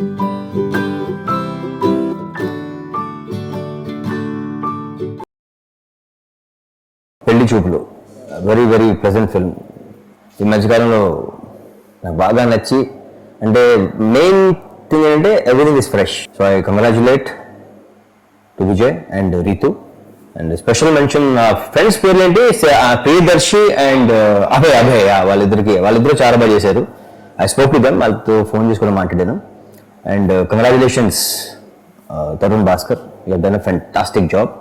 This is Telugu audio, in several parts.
పెళ్లి చూపులు వెరీ వెరీ ప్లెజెంట్ ఫిల్మ్. ఈ మధ్యకాలంలో నాకు బాగా నచ్చి, అంటే మెయిన్ థింగ్ ఏంటంటే everything is fresh. So I congratulate to Vijay and Ritu. And special mention friends పేర్లు ఏంటి, ప్రియదర్శి అండ్ అభయ్ వాళ్ళిద్దరు చాలా బాగా చేశారు. ఐ స్పోక్ టు దెమ్, వాళ్ళతో ఫోన్ చేసి కూడా మాట్లాడాను. And congratulations Tarun Bhaskar, you have done a fantastic job.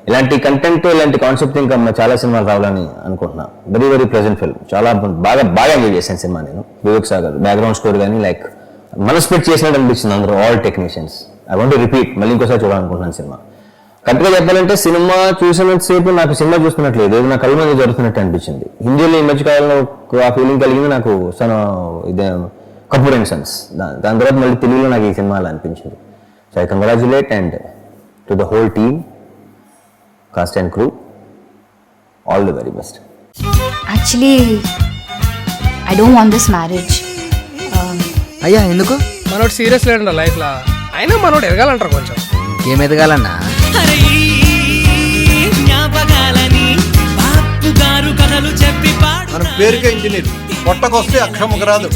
ఇలాంటి కంటెంట్, ఇలాంటి కాన్సెప్ట్ ఇంకా చాలా సినిమాలు రావాలని అనుకుంటున్నా. Very very pleasant film. చాలా బాగా ఎంజాయ్ చేశాను సినిమా నేను. వివేక్ సాగర్ బ్యాక్గ్రౌండ్ స్కోర్ కానీ లైక్ మనస్పెక్ట్ చేసినట్టు అనిపించింది అందరూ, all technicians. I want to repeat, మళ్ళీ ఇంకోసారి చూడాలనుకుంటున్నాను సినిమా. కరెక్ట్గా చెప్పాలంటే సినిమా చూసినంతసేపు నాకు సినిమా చూస్తున్నట్లేదు, ఏదో నా కళ్ళ మీద జరుగుతున్నట్టు అనిపించింది. హిందీలో ఈ మధ్యకాలంలో ఆ ఫీలింగ్ కలిగింది నాకు ఇదే కపూర్ అండ్ సన్స్. దాని తర్వాత మళ్ళీ తెలుగులో నాకు ఈ సినిమా అలా అనిపించింది. So I congratulate and to the whole team, cast and crew, all the very best. Actually, I don't want this marriage. అయ్యా ఎందుకు? మనోడు సీరియస్ లేడంట లైఫ్ లా, అయినా మనోడు ఎదగాలంటారు కొంచెం. ఏం ఎదగాలన్నా? మన పేరుకే ఇంజనీర్, పొట్టకొస్తే అక్షరముకు రాదు.